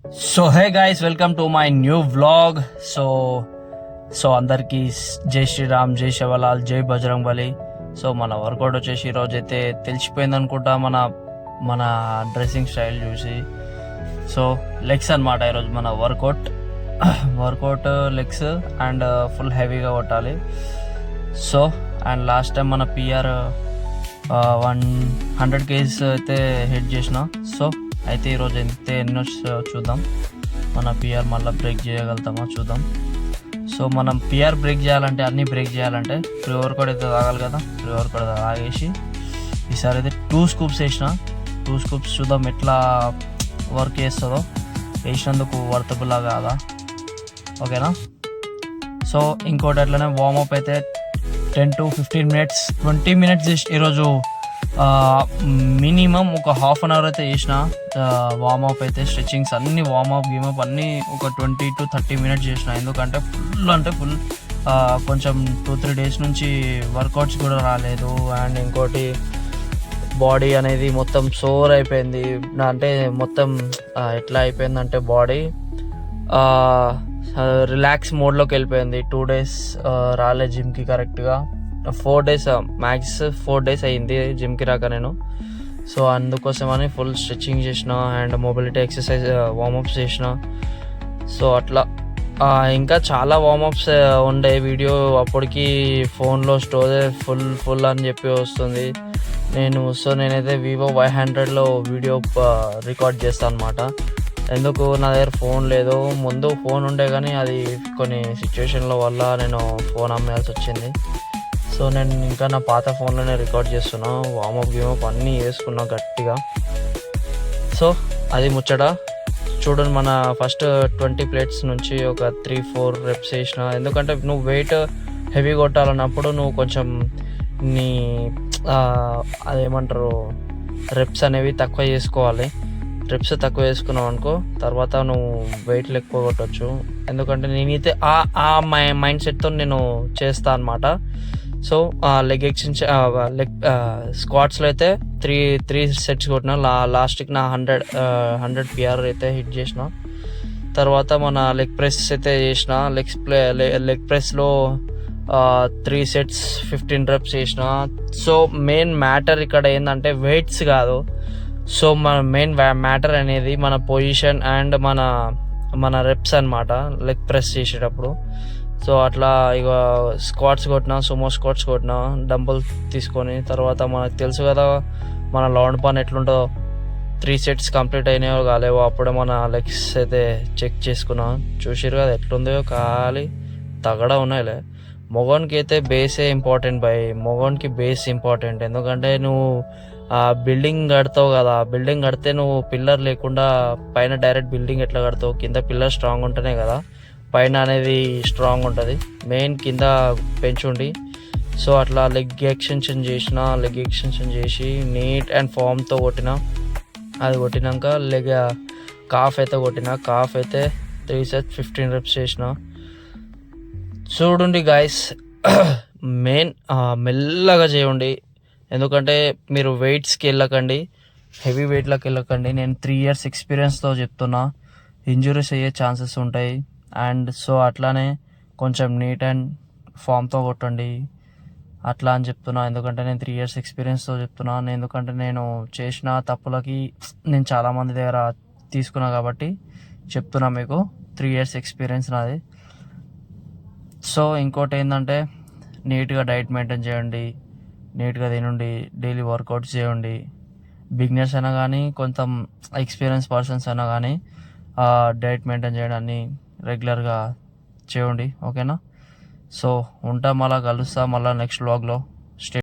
So hey guys, welcome to my new vlog. So అందరికీ జై శ్రీరామ్, జై శివలాల్, జై బజరంగ్ బలి. సో మన వర్కౌట్ వచ్చేసి ఈరోజు అయితే తెలిసిపోయింది అనుకుంటా మన మన డ్రెస్సింగ్ స్టైల్ చూసి. సో లెగ్స్ అనమాట ఈరోజు మన వర్కౌట్ లెగ్స్ అండ్ ఫుల్ హెవీగా కొట్టాలి. సో అండ్ లాస్ట్ టైం మన పిఆర్ 100 kgs అయితే హిట్ చేసిన. సో అయితే ఈరోజు ఎన్నో చూద్దాం. మన పిఆర్ మళ్ళీ బ్రేక్ చేయగలుగుతామా చూద్దాం. సో మనం పిఆర్ బ్రేక్ చేయాలంటే, అన్నీ బ్రేక్ చేయాలంటే ప్రీ వర్కౌట్ అయితే తాగాలి కదా. ప్రీ వర్కౌట్ తాగేసి ఈసారి అయితే 2 scoops వేసిన. 2 scoops చూద్దాం ఎట్లా వర్క్ చేస్తుందో. వేసినందుకు వర్తబుల్లా కాదా, ఓకేనా. సో ఇంకోటి అట్లనే వార్మప్ అయితే 10 to 15 minutes, 20 minutes చేసి ఈరోజు మినిమం ఒక హాఫ్ అన్ అవర్ అయితే చేసిన. వార్మప్ అయితే స్ట్రెచ్చింగ్స్ అన్నీ వార్మప్ గీమప్ అన్నీ ఒక 20 to 30 minutes చేసిన. ఎందుకంటే ఫుల్ కొంచెం 2-3 days నుంచి వర్కౌట్స్ కూడా రాలేదు. అండ్ ఇంకోటి బాడీ అనేది మొత్తం సోర్ అయిపోయింది. అంటే మొత్తం ఎట్లా అయిపోయిందంటే బాడీ రిలాక్స్ మోడ్లోకి వెళ్ళిపోయింది. 2 days రాలే జిమ్కి కరెక్ట్గా. 4 days మ్యాక్స్ 4 days అయ్యింది జిమ్కి రాక నేను. సో అందుకోసమని ఫుల్ స్ట్రెచ్చింగ్ చేసిన అండ్ మొబిలిటీ ఎక్సర్సైజ్ వార్మప్స్ చేసిన. సో అట్లా ఇంకా చాలా వార్మప్స్ ఉండే. వీడియో అప్పటికి ఫోన్లో స్టోరేజ్ ఫుల్ అని చెప్పి వస్తుంది. నేనైతే వివో Y100లో వీడియో రికార్డ్ చేస్తాను అనమాట. ఎందుకు నా దగ్గర ఫోన్ లేదు. ముందు ఫోన్ ఉండే కానీ అది కొన్ని సిచ్యువేషన్ల వల్ల నేను ఫోన్ అమ్మేయాల్సి వచ్చింది. సో నేను ఇంకా నా పాత ఫోన్లోనే రికార్డ్ చేస్తున్నా. వార్మప్ గేమప్ అన్నీ వేసుకున్నా గట్టిగా. సో అది ముచ్చట చూడండి. మన ఫస్ట్ 20 plates నుంచి ఒక 3-4 reps వేసిన. ఎందుకంటే నువ్వు వెయిట్ హెవీ కొట్టాలన్నప్పుడు నువ్వు కొంచెం నీ అదేమంటారు రెప్స్ అనేవి తక్కువ చేసుకోవాలి. రెప్స్ తక్కువ వేసుకున్నావు అనుకో, తర్వాత నువ్వు వెయిట్లు ఎక్కువ కొట్టచ్చు. ఎందుకంటే నేనైతే ఆ మైండ్ సెట్తో నేను చేస్తాను అనమాట. సో లెగ్ లెగ్ స్క్వాట్స్లో అయితే 3 sets కొట్టిన. లాస్ట్కి నా 100 PR అయితే హిట్ చేసిన. తర్వాత మన లెగ్ ప్రెస్ అయితే చేసిన. లెగ్ ప్రెస్లో 3 sets 15 reps చేసిన. సో మెయిన్ మ్యాటర్ ఇక్కడ ఏంటంటే వెయిట్స్ కాదు. సో మన మెయిన్ మ్యాటర్ అనేది మన పొజిషన్ అండ్ మన రెప్స్ అనమాట లెగ్ ప్రెస్ చేసేటప్పుడు. సో అట్లా ఇక స్క్వాట్స్ కొట్టినా, సుమో స్క్వాట్స్ కొట్టినా డంబుల్ తీసుకొని. తర్వాత మనకు తెలుసు కదా మన లౌండ్ పాన్ ఎట్లుంటుందో. 3 sets కంప్లీట్ అయినాయో కాలేవో అప్పుడే మన లెగ్స్ అయితే చెక్ చేసుకున్నా. చూసిరు కదా ఎట్లుందో, ఖాళీ తగడా ఉన్నాయిలే. మొగోనికి అయితే బేసే ఇంపార్టెంట్ మొగోనికి బేస్ ఇంపార్టెంట్. ఎందుకంటే నువ్వు బిల్డింగ్ కడతావు కదా, బిల్డింగ్ కడితే నువ్వు పిల్లర్ లేకుండా పైన డైరెక్ట్ బిల్డింగ్ ఎట్లా కడతావు, కింద పిల్లర్ స్ట్రాంగ్ ఉంటేనే కదా పైన అనేది స్ట్రాంగ్ ఉంటుంది. మెయిన్ కింద పెంచుండి. సో అట్లా లెగ్ ఎక్స్టెన్షన్ చేసి నీట్ అండ్ ఫామ్తో కొట్టిన. అది కొట్టినాక కాఫ్ అయితే కొట్టిన. కాఫ్ అయితే 3 sets 15 reps చేసిన. చూడండి గాయస్, మెయిన్ మెల్లగా చేయండి. ఎందుకంటే మీరు వెయిట్స్కి వెళ్ళకండి, హెవీ వెయిట్లోకి వెళ్ళకండి. నేను 3 years ఎక్స్పీరియన్స్తో చెప్తున్నా. ఇంజురీస్ అయ్యే ఛాన్సెస్ ఉంటాయి. అండ్ సో అట్లానే కొంచెం నీట్ అండ్ ఫామ్తో కొట్టండి అట్లా అని చెప్తున్నా. ఎందుకంటే నేను 3 years ఎక్స్పీరియన్స్తో చెప్తున్నాను. ఎందుకంటే నేను చేసిన తప్పులకి నేను చాలామంది దగ్గర తీసుకున్నా కాబట్టి చెప్తున్నా మీకు. 3 years ఎక్స్పీరియన్స్ నాది. సో ఇంకోటి ఏంటంటే నీట్గా డైట్ మెయింటైన్ చేయండి, నీట్గా తినండి, డైలీ వర్కౌట్స్ చేయండి. బిగినర్స్ అయినా కానీ కొంచెం ఎక్స్పీరియన్స్ పర్సన్స్ అయినా కానీ డైట్ మెయింటైన్ చేయడం అన్నీ రెగ్యులర్గా చేయండి, ఓకేనా. సో ఉంటా, మళ్ళీ కలుస్తా మళ్ళీ నెక్స్ట్ వ్లాగ్లో.